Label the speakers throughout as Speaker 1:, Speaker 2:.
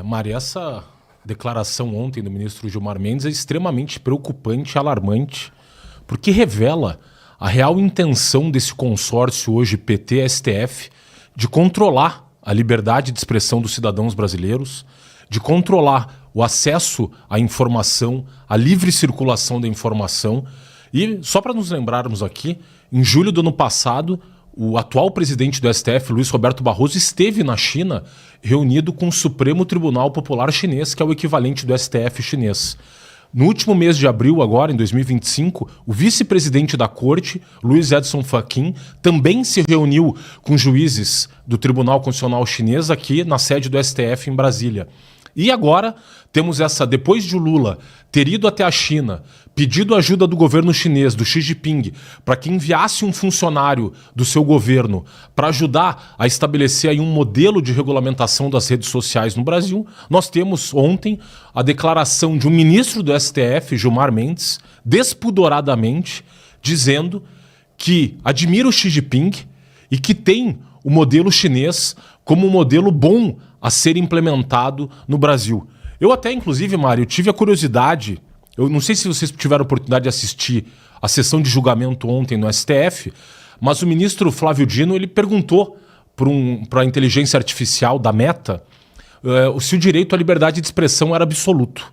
Speaker 1: Mari, essa declaração ontem do ministro Gilmar Mendes é extremamente preocupante e alarmante, porque revela a real intenção desse consórcio hoje PT-STF de controlar a liberdade de expressão dos cidadãos brasileiros, de controlar o acesso à informação, a livre circulação da informação. E só para nos lembrarmos aqui, em julho do ano passado, o atual presidente do STF, Luiz Roberto Barroso, esteve na China reunido com o Supremo Tribunal Popular Chinês, que é o equivalente do STF chinês. No último mês de abril, agora, em 2025, o vice-presidente da corte, Luiz Edson Fachin, também se reuniu com juízes do Tribunal Constitucional Chinês aqui na sede do STF em Brasília. E agora temos depois de Lula ter ido até a China, pedido ajuda do governo chinês, do Xi Jinping, para que enviasse um funcionário do seu governo para ajudar a estabelecer aí um modelo de regulamentação das redes sociais no Brasil, nós temos ontem a declaração de um ministro do STF, Gilmar Mendes, despudoradamente, dizendo que admira o Xi Jinping e que tem o modelo chinês como um modelo bom a ser implementado no Brasil. Eu até, inclusive, Mário, tive a curiosidade, eu não sei se vocês tiveram a oportunidade de assistir a sessão de julgamento ontem no STF, mas o ministro Flávio Dino ele perguntou para a inteligência artificial da Meta se o direito à liberdade de expressão era absoluto.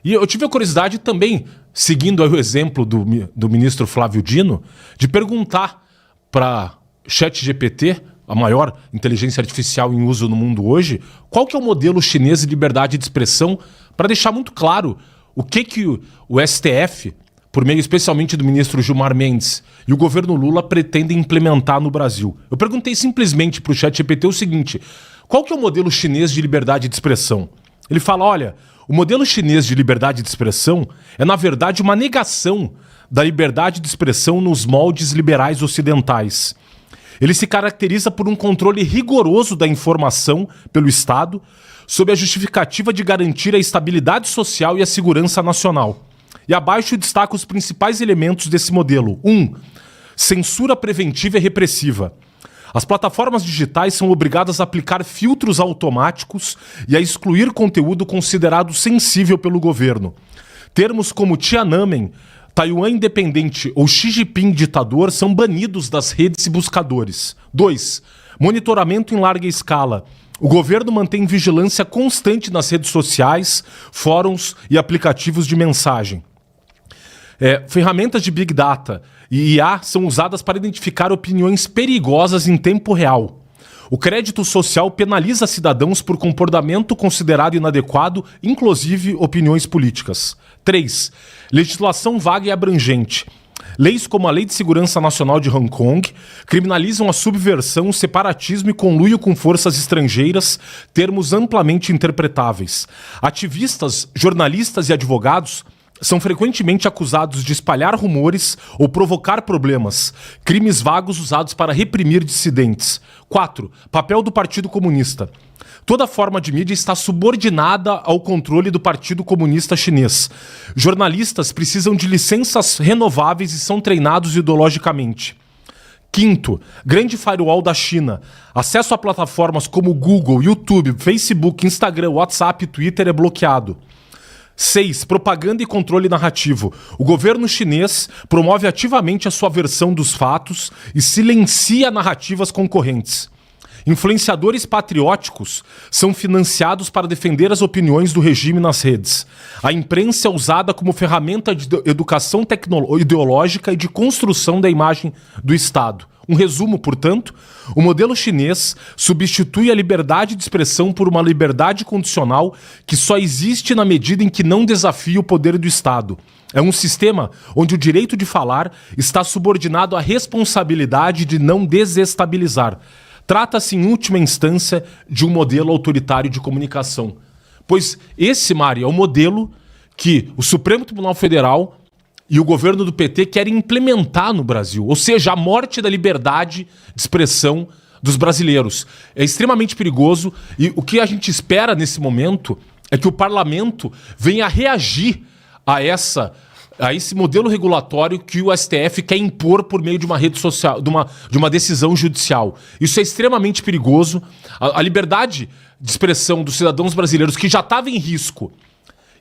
Speaker 1: E eu tive a curiosidade também, seguindo aí o exemplo do ministro Flávio Dino, de perguntar para ChatGPT, a maior inteligência artificial em uso no mundo hoje, qual que é o modelo chinês de liberdade de expressão, para deixar muito claro o que o STF, por meio especialmente do ministro Gilmar Mendes, e o governo Lula pretendem implementar no Brasil. Eu perguntei simplesmente para o ChatGPT o seguinte: qual que é o modelo chinês de liberdade de expressão? Ele fala, olha, o modelo chinês de liberdade de expressão é, na verdade, uma negação da liberdade de expressão nos moldes liberais ocidentais. Ele se caracteriza por um controle rigoroso da informação pelo Estado, sob a justificativa de garantir a estabilidade social e a segurança nacional. E abaixo destaca os principais elementos desse modelo. 1. Censura preventiva e repressiva. As plataformas digitais são obrigadas a aplicar filtros automáticos e a excluir conteúdo considerado sensível pelo governo. Termos como Tiananmen, Taiwan independente ou Xi Jinping ditador são banidos das redes e buscadores. 2. Monitoramento em larga escala. O governo mantém vigilância constante nas redes sociais, fóruns e aplicativos de mensagem. Ferramentas de Big Data e IA são usadas para identificar opiniões perigosas em tempo real. O crédito social penaliza cidadãos por comportamento considerado inadequado, inclusive opiniões políticas. 3. Legislação vaga e abrangente. Leis como a Lei de Segurança Nacional de Hong Kong criminalizam a subversão, o separatismo e conluio com forças estrangeiras, termos amplamente interpretáveis. Ativistas, jornalistas e advogados são frequentemente acusados de espalhar rumores ou provocar problemas, crimes vagos usados para reprimir dissidentes. 4. Papel do Partido Comunista. Toda forma de mídia está subordinada ao controle do Partido Comunista Chinês. Jornalistas precisam de licenças renováveis e são treinados ideologicamente. 5. Grande firewall da China. Acesso a plataformas como Google, YouTube, Facebook, Instagram, WhatsApp e Twitter é bloqueado. 6. Propaganda e controle narrativo. O governo chinês promove ativamente a sua versão dos fatos e silencia narrativas concorrentes. Influenciadores patrióticos são financiados para defender as opiniões do regime nas redes. A imprensa é usada como ferramenta de educação ideológica e de construção da imagem do Estado. Um resumo, portanto, o modelo chinês substitui a liberdade de expressão por uma liberdade condicional que só existe na medida em que não desafia o poder do Estado. É um sistema onde o direito de falar está subordinado à responsabilidade de não desestabilizar. Trata-se, em última instância, de um modelo autoritário de comunicação. Pois esse, Mari, é o modelo que o Supremo Tribunal Federal e o governo do PT querem implementar no Brasil. Ou seja, a morte da liberdade de expressão dos brasileiros. É extremamente perigoso e o que a gente espera nesse momento é que o parlamento venha reagir a essa a esse modelo regulatório que o STF quer impor por meio de uma rede social, de uma decisão judicial. Isso é extremamente perigoso. A liberdade de expressão dos cidadãos brasileiros, que já estava em risco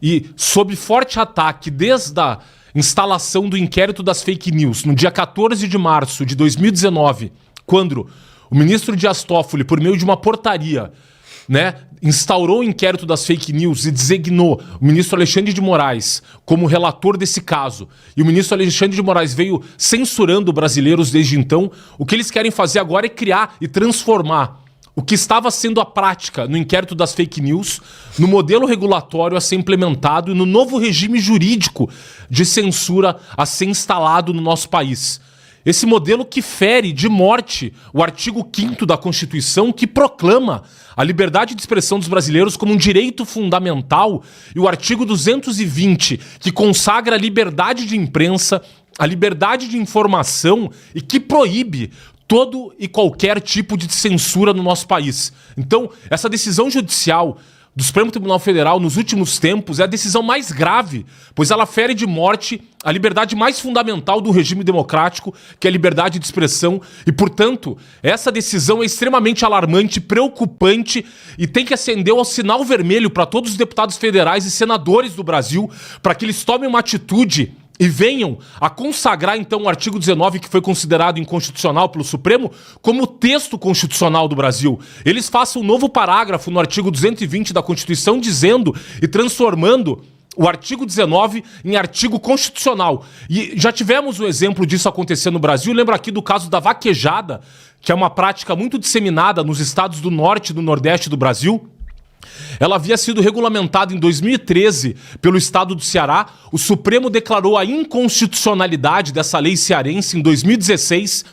Speaker 1: e sob forte ataque desde a instalação do inquérito das fake news, no dia 14 de março de 2019, quando o ministro Dias Toffoli, por meio de uma portaria, instaurou o inquérito das fake news e designou o ministro Alexandre de Moraes como relator desse caso, e o ministro Alexandre de Moraes veio censurando brasileiros desde então, o que eles querem fazer agora é criar e transformar o que estava sendo a prática no inquérito das fake news no modelo regulatório a ser implementado e no novo regime jurídico de censura a ser instalado no nosso país. Esse modelo que fere de morte o artigo 5º da Constituição, que proclama a liberdade de expressão dos brasileiros como um direito fundamental, e o artigo 220, que consagra a liberdade de imprensa, a liberdade de informação e que proíbe todo e qualquer tipo de censura no nosso país. Então, essa decisão judicial do Supremo Tribunal Federal nos últimos tempos é a decisão mais grave, pois ela fere de morte a liberdade mais fundamental do regime democrático, que é a liberdade de expressão, e, portanto, essa decisão é extremamente alarmante, preocupante e tem que acender o sinal vermelho para todos os deputados federais e senadores do Brasil, para que eles tomem uma atitude e venham a consagrar, então, o artigo 19, que foi considerado inconstitucional pelo Supremo, como texto constitucional do Brasil. Eles façam um novo parágrafo no artigo 220 da Constituição, dizendo e transformando o artigo 19 em artigo constitucional. E já tivemos um exemplo disso acontecer no Brasil. Lembro aqui do caso da vaquejada, que é uma prática muito disseminada nos estados do norte e do nordeste do Brasil. Ela havia sido regulamentada em 2013 pelo estado do Ceará. O Supremo declarou a inconstitucionalidade dessa lei cearense em 2016.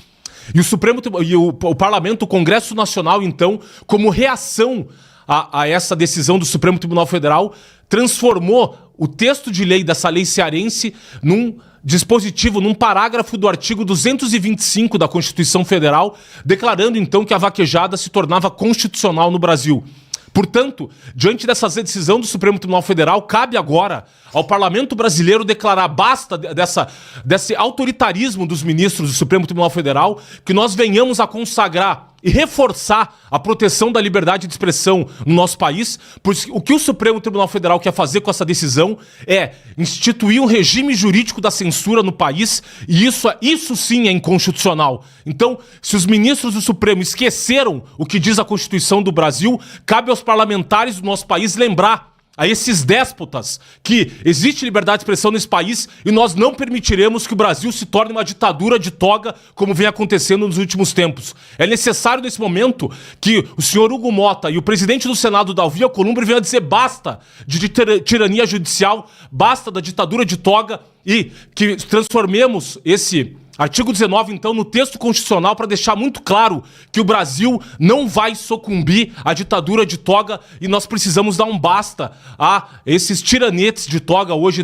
Speaker 1: E o Parlamento, o Congresso Nacional, então, como reação a essa decisão do Supremo Tribunal Federal, transformou o texto de lei dessa lei cearense num dispositivo, num parágrafo do artigo 225 da Constituição Federal, declarando então que a vaquejada se tornava constitucional no Brasil. Portanto, diante dessa decisão do Supremo Tribunal Federal, cabe agora ao Parlamento brasileiro declarar basta desse autoritarismo dos ministros do Supremo Tribunal Federal, que nós venhamos a consagrar e reforçar a proteção da liberdade de expressão no nosso país, pois o que o Supremo Tribunal Federal quer fazer com essa decisão é instituir um regime jurídico da censura no país, e isso sim é inconstitucional. Então, se os ministros do Supremo esqueceram o que diz a Constituição do Brasil, cabe aos parlamentares do nosso país lembrar a esses déspotas que existe liberdade de expressão nesse país, e nós não permitiremos que o Brasil se torne uma ditadura de toga, como vem acontecendo nos últimos tempos. É necessário, nesse momento, que o senhor Hugo Mota e o presidente do Senado, Davi Alcolumbre, venham a dizer basta de tirania judicial, basta da ditadura de toga, e que transformemos esse artigo 19, então, no texto constitucional, para deixar muito claro que o Brasil não vai sucumbir à ditadura de toga, e nós precisamos dar um basta a esses tiranetes de toga hoje,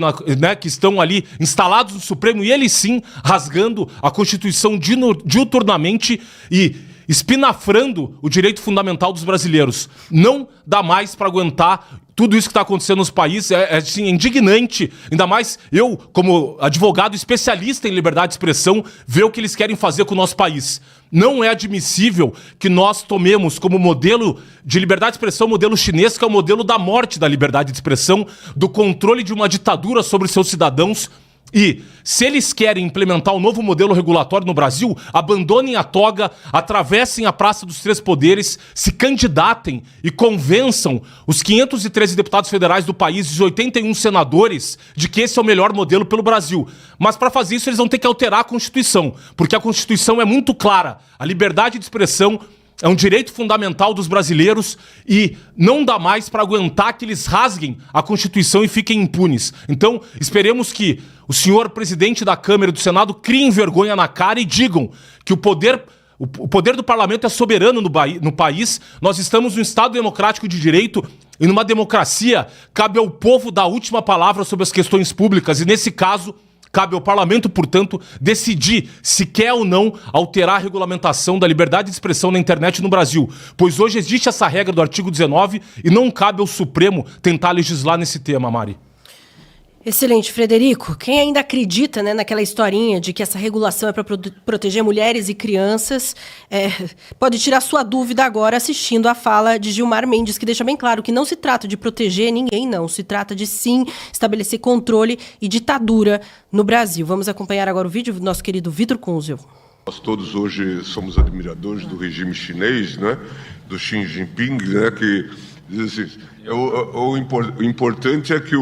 Speaker 1: que estão ali instalados no Supremo, e eles sim rasgando a Constituição diuturnamente e espinafrando o direito fundamental dos brasileiros. Não dá mais para aguentar tudo isso que está acontecendo nos países. É assim, indignante, ainda mais eu, como advogado especialista em liberdade de expressão, ver o que eles querem fazer com o nosso país. Não é admissível que nós tomemos como modelo de liberdade de expressão o modelo chinês, que é o modelo da morte da liberdade de expressão, do controle de uma ditadura sobre seus cidadãos. E, se eles querem implementar um novo modelo regulatório no Brasil, abandonem a toga, atravessem a Praça dos Três Poderes, se candidatem e convençam os 513 deputados federais do país e os 81 senadores de que esse é o melhor modelo pelo Brasil. Mas, para fazer isso, eles vão ter que alterar a Constituição, porque a Constituição é muito clara. A liberdade de expressão é um direito fundamental dos brasileiros, e não dá mais para aguentar que eles rasguem a Constituição e fiquem impunes. Então, esperemos que o senhor presidente da Câmara e do Senado criem vergonha na cara e digam que o poder do parlamento é soberano no país. Nós estamos num Estado democrático de direito, e numa democracia cabe ao povo dar a última palavra sobre as questões públicas, e nesse caso cabe ao parlamento, portanto, decidir se quer ou não alterar a regulamentação da liberdade de expressão na internet no Brasil, pois hoje existe essa regra do artigo 19 e não cabe ao Supremo tentar legislar nesse tema, Mari.
Speaker 2: Excelente, Frederico. Quem ainda acredita, né, naquela historinha de que essa regulação é para proteger mulheres e crianças, pode tirar sua dúvida agora assistindo a fala de Gilmar Mendes, que deixa bem claro que não se trata de proteger ninguém, não. Se trata de, sim, estabelecer controle e ditadura no Brasil. Vamos acompanhar agora o vídeo do nosso querido Vitor Kunzel.
Speaker 3: Nós todos hoje somos admiradores do regime chinês, né, do Xi Jinping, né, que diz assim, o importante é que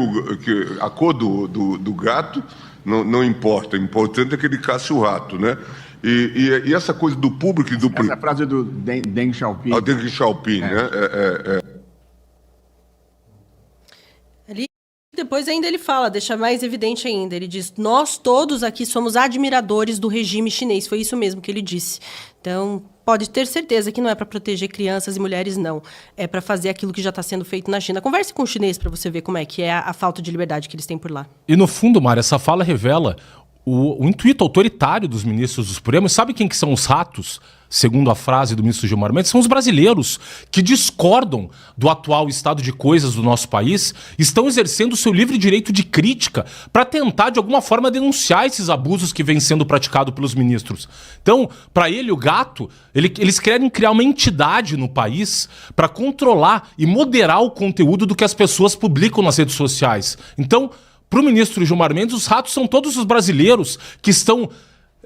Speaker 3: a cor do gato não importa, o importante é que ele caça o rato, né? E essa coisa do público e do...
Speaker 4: Essa frase do Deng Xiaoping.
Speaker 3: O Deng Xiaoping, né?
Speaker 2: Depois ainda ele fala, deixa mais evidente ainda, ele diz, nós todos aqui somos admiradores do regime chinês, foi isso mesmo que ele disse. Então, pode ter certeza que não é para proteger crianças e mulheres, não. É para fazer aquilo que já está sendo feito na China. Converse com o chinês para você ver como é que é a falta de liberdade que eles têm por lá.
Speaker 1: E no fundo, Mário, essa fala revela o intuito autoritário dos ministros do Supremo. Sabe quem que são os ratos? Segundo a frase do ministro Gilmar Mendes, são os brasileiros que discordam do atual estado de coisas do nosso país, estão exercendo o seu livre direito de crítica para tentar, de alguma forma, denunciar esses abusos que vêm sendo praticados pelos ministros. Então, para ele, o gato, eles querem criar uma entidade no país para controlar e moderar o conteúdo do que as pessoas publicam nas redes sociais. Então, para o ministro Gilmar Mendes, os ratos são todos os brasileiros que estão,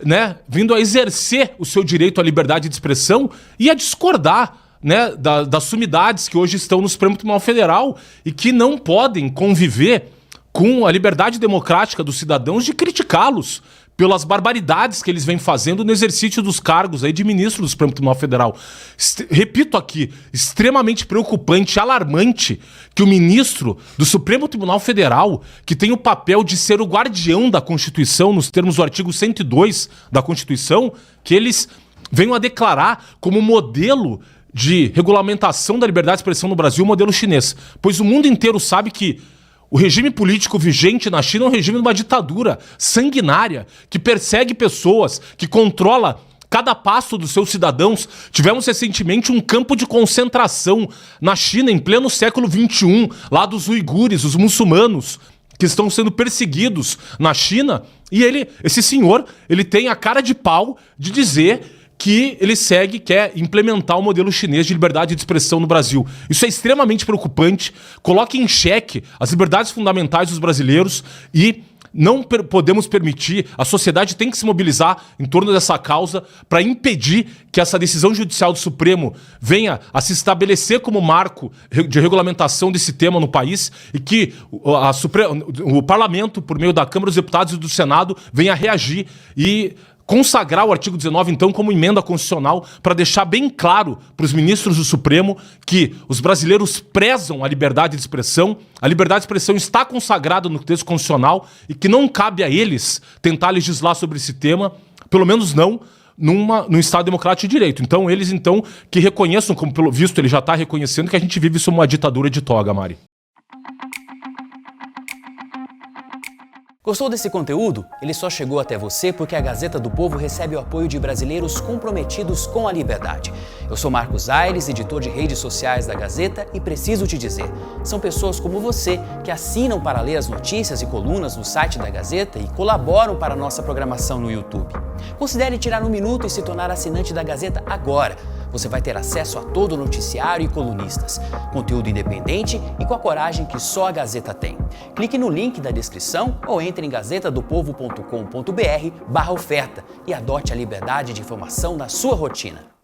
Speaker 1: né, vindo a exercer o seu direito à liberdade de expressão e a discordar, né, das sumidades que hoje estão no Supremo Tribunal Federal e que não podem conviver com a liberdade democrática dos cidadãos de criticá-los pelas barbaridades que eles vêm fazendo no exercício dos cargos aí de ministro do Supremo Tribunal Federal. Repito aqui, extremamente preocupante, alarmante, que o ministro do Supremo Tribunal Federal, que tem o papel de ser o guardião da Constituição, nos termos do artigo 102 da Constituição, que eles venham a declarar como modelo de regulamentação da liberdade de expressão no Brasil o modelo chinês. Pois o mundo inteiro sabe que o regime político vigente na China é um regime de uma ditadura sanguinária, que persegue pessoas, que controla cada passo dos seus cidadãos. Tivemos recentemente um campo de concentração na China, em pleno século XXI, lá dos uigures, os muçulmanos, que estão sendo perseguidos na China. E esse senhor, ele tem a cara de pau de dizer que ele quer implementar o modelo chinês de liberdade de expressão no Brasil. Isso é extremamente preocupante, coloca em xeque as liberdades fundamentais dos brasileiros e não podemos permitir, a sociedade tem que se mobilizar em torno dessa causa para impedir que essa decisão judicial do Supremo venha a se estabelecer como marco de regulamentação desse tema no país e que o Parlamento, por meio da Câmara dos Deputados e do Senado, venha a reagir e consagrar o artigo 19, então, como emenda constitucional para deixar bem claro para os ministros do Supremo que os brasileiros prezam a liberdade de expressão, a liberdade de expressão está consagrada no texto constitucional e que não cabe a eles tentar legislar sobre esse tema, pelo menos não num Estado democrático de direito. Então, eles, que reconheçam, como pelo visto ele já está reconhecendo, que a gente vive sob uma ditadura de toga, Mari.
Speaker 5: Gostou desse conteúdo? Ele só chegou até você porque a Gazeta do Povo recebe o apoio de brasileiros comprometidos com a liberdade. Eu sou Marcos Aires, editor de redes sociais da Gazeta, e preciso te dizer, são pessoas como você que assinam para ler as notícias e colunas no site da Gazeta e colaboram para a nossa programação no YouTube. Considere tirar um minuto e se tornar assinante da Gazeta agora. Você vai ter acesso a todo o noticiário e colunistas, conteúdo independente e com a coragem que só a Gazeta tem. Clique no link da descrição ou entre em gazetadopovo.com.br/oferta e adote a liberdade de informação na sua rotina.